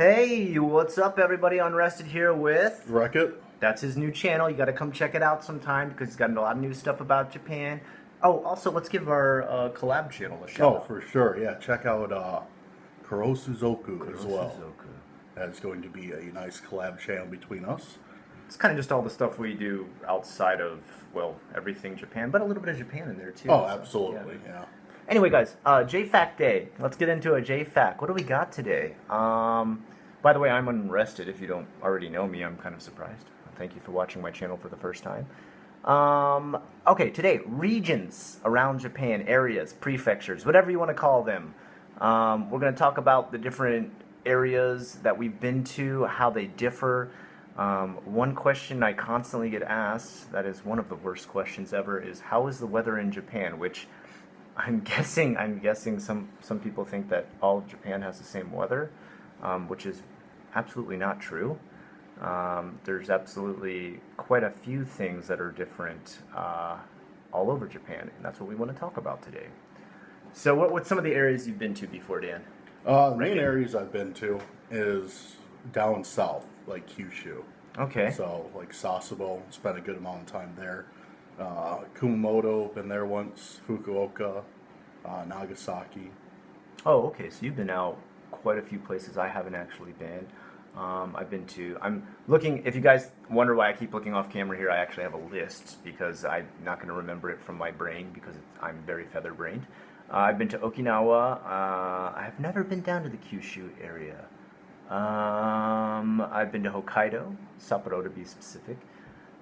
Hey, what's up, everybody? Unrested here with... Wreck It. That's his new channel. You got to come check it out sometime because he's got a lot of new stuff about Japan. Oh, also, let's give our collab channel a shout out. For sure. Yeah, check out Kurosuzoku as well. Suzuku. That's going to be a nice collab channel between us. It's kind of just all the stuff we do outside of, well, everything Japan, but a little bit of Japan in there, too. Oh, absolutely, yeah. Anyway, guys, JFAQ Day. Let's get into a JFAQ. What do we got today? By the way, I'm unrested. If you don't already know me, I'm kind of surprised. Thank you for watching my channel for the first time. Okay, today, regions around Japan, areas, prefectures, whatever you want to call them. We're going to talk about the different areas that we've been to, how they differ. One question I constantly get asked, that is one of the worst questions ever, is how is the weather in Japan? Which I'm guessing some people think that all of Japan has the same weather, which is absolutely not true. There's absolutely quite a few things that are different all over Japan, and that's what we want to talk about today. So what's some of the areas you've been to before, Dan? The main areas I've been to is down south, like Kyushu. Okay. So, like Sasebo, spent a good amount of time there. Kumamoto, been there once. Fukuoka, Nagasaki. Oh, okay. So you've been out quite a few places I haven't actually been. I'm looking, if you guys wonder why I keep looking off camera here, I actually have a list because I'm not going to remember it from my brain because I'm very feather-brained. I've been to Okinawa. I have never been down to the Kyushu area. I've been to Hokkaido, Sapporo to be specific.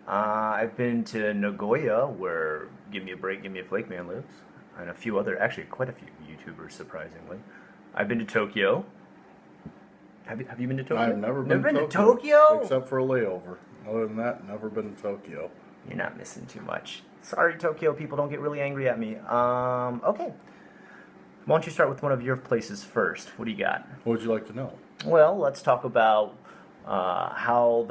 I've been to Nagoya, where Give Me a Break, Give Me a Flake Man lives, and a few other, actually quite a few YouTubers, surprisingly. I've been to Tokyo. Have you been to Tokyo? I've never been to Tokyo? Except for a layover. Other than that, never been to Tokyo. You're not missing too much. Sorry, Tokyo people, don't get really angry at me. Okay. Why don't you start with one of your places first? What do you got? What would you like to know? Well, let's talk about how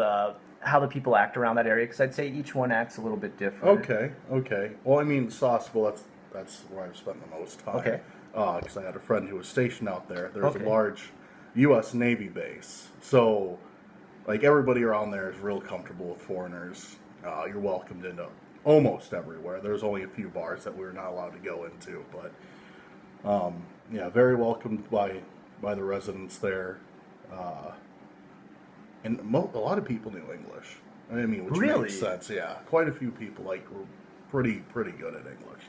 the people act around that area, because I'd say each one acts a little bit different. Okay. Well, I mean, Sasebo, that's where I've spent the most time. Okay. Because I had a friend who was stationed out there. There's a large U.S. Navy base. So, like, everybody around there is real comfortable with foreigners. You're welcomed into almost everywhere. There's only a few bars that we're not allowed to go into, but yeah, very welcomed by the residents there. And a lot of people knew English. I mean, which really makes sense. Yeah, quite a few people were pretty good at English.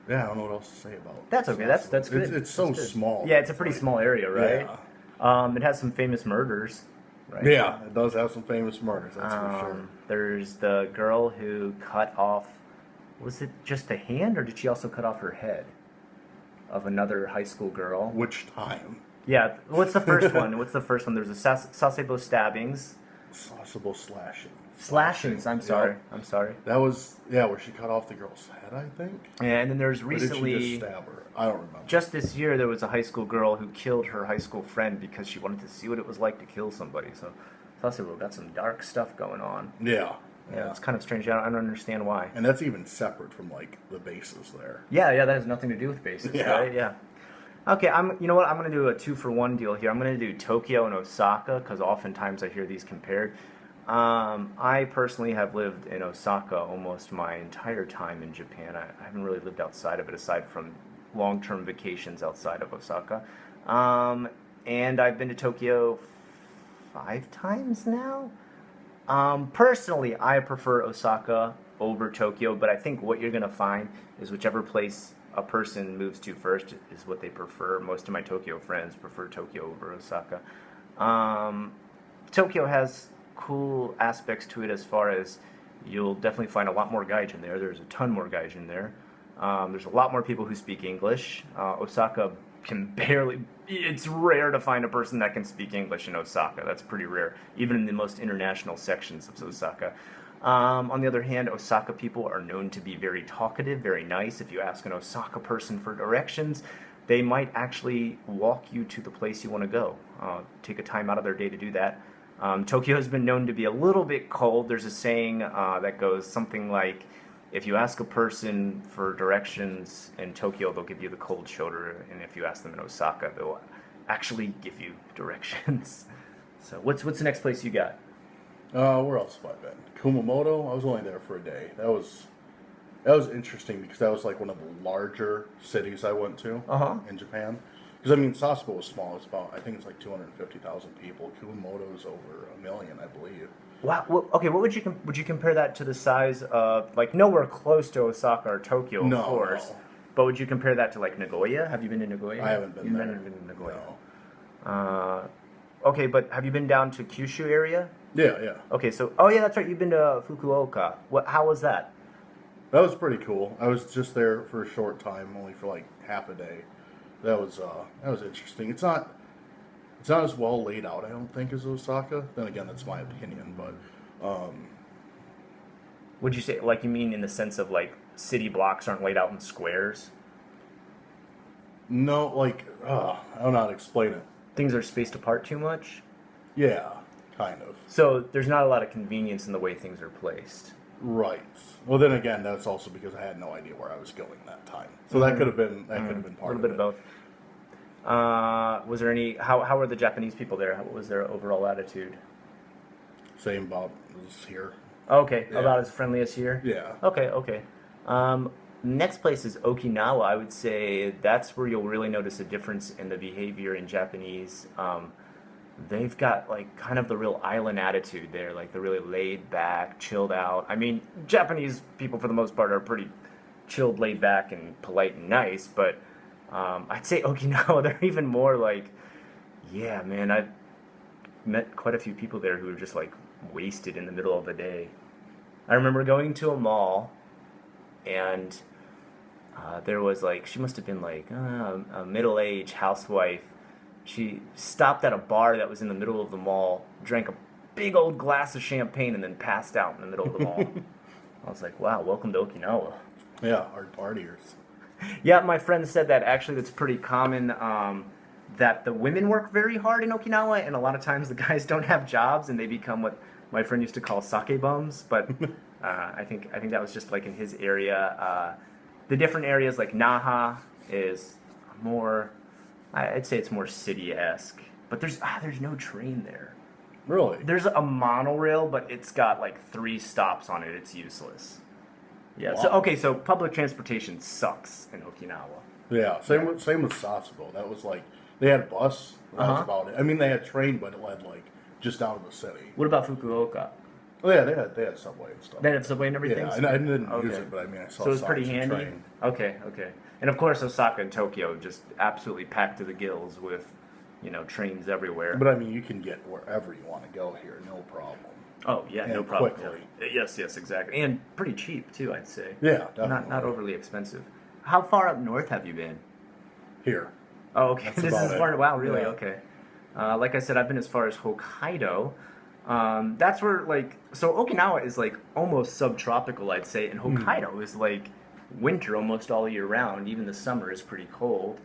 Yeah, I don't know what else to say about. That's okay. That's good. It's so small. Yeah, it's a pretty small area, right? Yeah. It has some famous murders, right? Yeah, it does have some famous murders. That's for sure. There's the girl who cut off. Was it just the hand, or did she also cut off her head of another high school girl? Which time? Yeah. What's the first one? There's the Sasebo stabbings. Sasebo slashing. Slashings. I'm sorry. Yep. I'm sorry. That was where she cut off the girl's head, I think. Yeah, and then there's recently. Or did she just stab her? I don't remember. Just this year, there was a high school girl who killed her high school friend because she wanted to see what it was like to kill somebody. So, Sasebo got some dark stuff going on. Yeah. Yeah, it's kind of strange. I don't understand why. And that's even separate from like the bases there. Yeah, that has nothing to do with bases, right? Yeah. Okay, you know what? I'm going to do a 2-for-1 deal here. I'm going to do Tokyo and Osaka because oftentimes I hear these compared. I personally have lived in Osaka almost my entire time in Japan. I haven't really lived outside of it aside from long-term vacations outside of Osaka. And I've been to Tokyo 5 times now. Personally, I prefer Osaka over Tokyo, but I think what you're going to find is whichever place a person moves to first is what they prefer. Most of my Tokyo friends prefer Tokyo over Osaka. Tokyo has cool aspects to it as far as you'll definitely find a lot more gaijin there. There's a ton more gaijin there. There's a lot more people who speak English. Osaka can barely... It's rare to find a person that can speak English in Osaka. That's pretty rare, even in the most international sections of Osaka. On the other hand, Osaka people are known to be very talkative, very nice. If you ask an Osaka person for directions, they might actually walk you to the place you want to go. Take a time out of their day to do that. Tokyo has been known to be a little bit cold. There's a saying that goes something like, if you ask a person for directions in Tokyo, they'll give you the cold shoulder, and if you ask them in Osaka, they'll actually give you directions. So what's the next place you got? Where else have I been? Kumamoto. I was only there for a day. That was interesting because that was like one of the larger cities I went to in Japan. Because I mean, Sasebo was small. It's about, I think it's like 250,000 people. Kumamoto is over 1 million, I believe. Wow. Well, okay. What would you compare that to the size of, like, nowhere close to Osaka or Tokyo, of course. No. But would you compare that to like Nagoya? Have you been to Nagoya? I haven't been there. You've been to Nagoya. No. Okay, but have you been down to Kyushu area? Yeah. Okay, so oh yeah, that's right. You've been to Fukuoka. How was that? That was pretty cool. I was just there for a short time, only for like half a day. That was interesting. It's not as well laid out, I don't think, as Osaka. Then again, that's my opinion. But Would you say, like, you mean in the sense of like city blocks aren't laid out in squares? no, like I don't know how to explain it. Things are spaced apart too much. Yeah, kind of. So there's not a lot of convenience in the way things are placed. Right. Well, then again, that's also because I had no idea where I was going that time. So that could have been part A of little bit it. of both. Was there any? How were the Japanese people there? What was their overall attitude? Same about as here. Okay, Yeah. about as friendly as here. Yeah. Okay. Next place is Okinawa. I would say that's where you'll really notice a difference in the behavior in Japanese. They've got like kind of the real island attitude there, like the really laid back, chilled out. I mean, Japanese people for the most part are pretty chilled, laid back, and polite and nice, but I'd say Okinawa, they're even more like, yeah, man, I've met quite a few people there who are just like wasted in the middle of the day. I remember going to a mall, and there was like, she must have been like a middle-aged housewife. She stopped at a bar that was in the middle of the mall, drank a big old glass of champagne, and then passed out in the middle of the mall. I was like, wow, welcome to Okinawa. Yeah, our partiers. Yeah, my friend said that actually that's pretty common, that the women work very hard in Okinawa, and a lot of times the guys don't have jobs, and they become what my friend used to call sake bums, but I think that was just like in his area. The different areas like Naha is more, I'd say it's more city-esque, but there's no train there. Really? There's a monorail, but it's got like 3 stops on it. It's useless. Yeah. Wow. So public transportation sucks in Okinawa. Yeah. Same with Sasebo. That was like they had a bus. That was about it. I mean, they had train, but it led like just out of the city. What about Fukuoka? Oh yeah, they had subway and stuff. They had subway and everything. Yeah, and I didn't use Okay. it, but I mean, I saw. So it was pretty signs of handy. train. Okay. And of course, Osaka and Tokyo just absolutely packed to the gills with, trains everywhere. But I mean, you can get wherever you want to go here, no problem. Oh yeah, And no problem. quickly. Yeah. Yes, exactly, and pretty cheap too, I'd say. Yeah, definitely. Not overly expensive. How far up north have you been? Here. Oh, okay. That's This about is it. far. Wow, really? Yeah. Okay. Like I said, I've been as far as Hokkaido. That's where so Okinawa is like almost subtropical, I'd say, and Hokkaido is like winter almost all year round. Even the summer is pretty cold.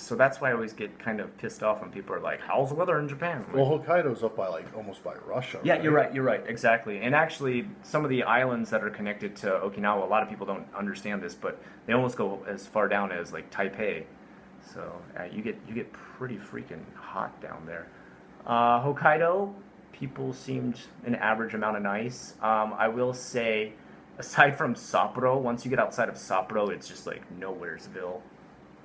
So that's why I always get kind of pissed off when people are like, "How's the weather in Japan?" I'm like, Well, Hokkaido's up by almost by Russia. yeah, right? you're right, exactly. And actually, some of the islands that are connected to Okinawa, a lot of people don't understand this, but they almost go as far down as like Taipei. So you get pretty freaking hot down there. Hokkaido, people seemed an average amount of nice. I will say, aside from Sapporo, once you get outside of Sapporo, it's just like nowheresville.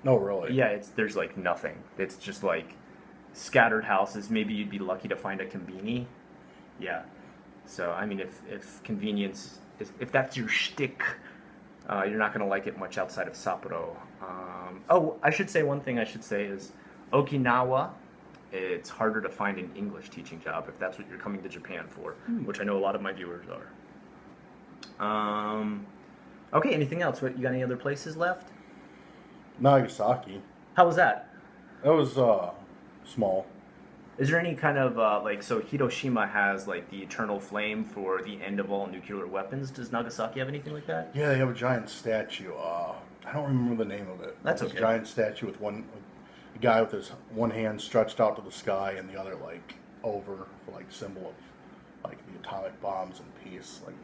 No, really. Yeah, there's like nothing. It's just like scattered houses. Maybe you'd be lucky to find a konbini. Yeah. So I mean, if convenience, if that's your shtick, you're not gonna like it much outside of Sapporo. I should say one thing. I should say is Okinawa. It's harder to find an English teaching job if that's what you're coming to Japan for, which I know a lot of my viewers are. Okay. Anything else? What, you got any other places left? Nagasaki. How was that? That was small. Is there any kind of so Hiroshima has like the eternal flame for the end of all nuclear weapons? Does Nagasaki have anything like that? Yeah, they have a giant statue. I don't remember the name of it. That's It's okay. A giant statue with a guy with his one hand stretched out to the sky and the other like over for like symbol of like the atomic bombs in peace, like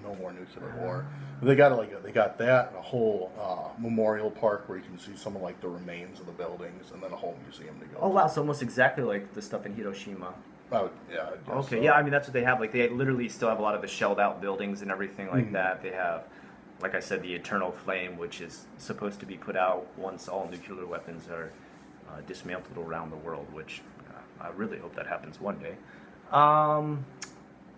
no more nuclear war. But they got that and a whole memorial park where you can see some of like the remains of the buildings, and then a whole museum to go. Oh wow, so almost exactly like the stuff in Hiroshima. Yeah. I guess Okay, so. yeah, I mean that's what they have. Like they literally still have a lot of the shelled out buildings and everything like that. They have, like I said, the eternal flame, which is supposed to be put out once all nuclear weapons are dismantled around the world. Which I really hope that happens one day.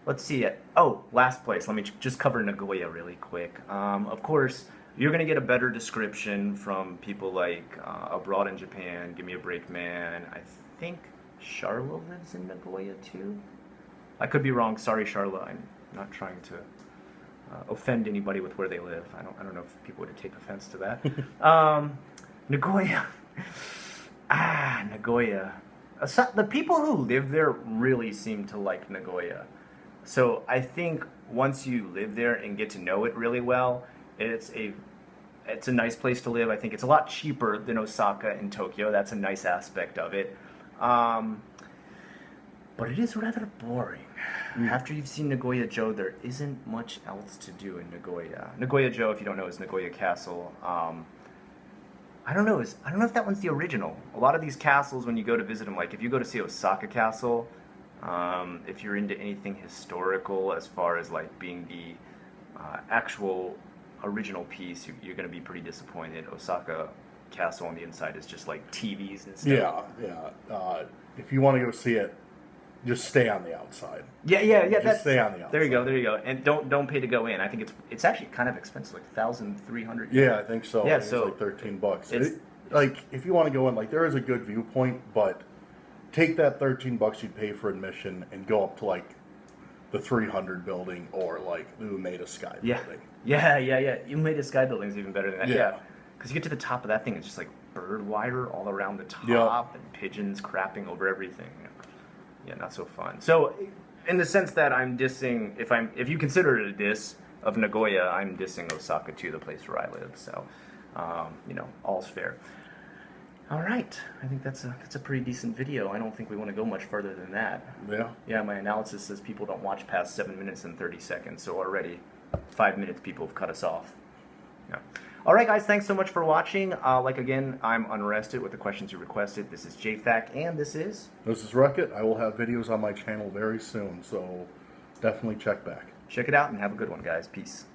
Let's see it. Oh, last place. Let me just cover Nagoya really quick. Of course, you're going to get a better description from people like Abroad in Japan, Give Me a Break Man. I think Charla lives in Nagoya too. I could be wrong. Sorry, Charla. I'm not trying to offend anybody with where they live. I don't know if people would take offense to that. Nagoya. Nagoya. The people who live there really seem to like Nagoya. So I think once you live there and get to know it really well, it's a nice place to live. I think it's a lot cheaper than Osaka and Tokyo. That's a nice aspect of it. But it is rather boring. After you've seen Nagoya-jo, there isn't much else to do in Nagoya. Nagoya-jo, if you don't know, is Nagoya Castle. I don't know if that one's the original. A lot of these castles, when you go to visit them, like if you go to see Osaka Castle, if you're into anything historical as far as like being the actual original piece, you're going to be pretty disappointed. Osaka Castle on the inside is just like TVs and stuff. Yeah. If you want to go see it, just stay on the outside. Yeah. Just stay on the outside. There you go. And don't pay to go in. I think it's actually kind of expensive, like 1,300. Yeah, I think so. Yeah, it's so like $13. Like if you want to go in, like there is a good viewpoint, but take that $13 you'd pay for admission and go up to like the 300 building or like the Umeda Sky building. Yeah. Umeda Sky building is even better than that. Yeah. Because you get to the top of that thing, it's just like bird wire all around the top and pigeons crapping over everything. Yeah, not so fun. So, in the sense that I'm dissing, if you consider it a diss of Nagoya, I'm dissing Osaka too, the place where I live. So, all's fair. All right, I think that's a pretty decent video. I don't think we want to go much further than that. Yeah. Yeah, my analysis says people don't watch past 7 minutes and 30 seconds. So already, 5 minutes people have cut us off. Yeah. All right, guys, thanks so much for watching. Again, I'm Unrested with the questions you requested. This is JFAQ, and this is Rocket. I will have videos on my channel very soon, so definitely check back. Check it out and have a good one, guys. Peace.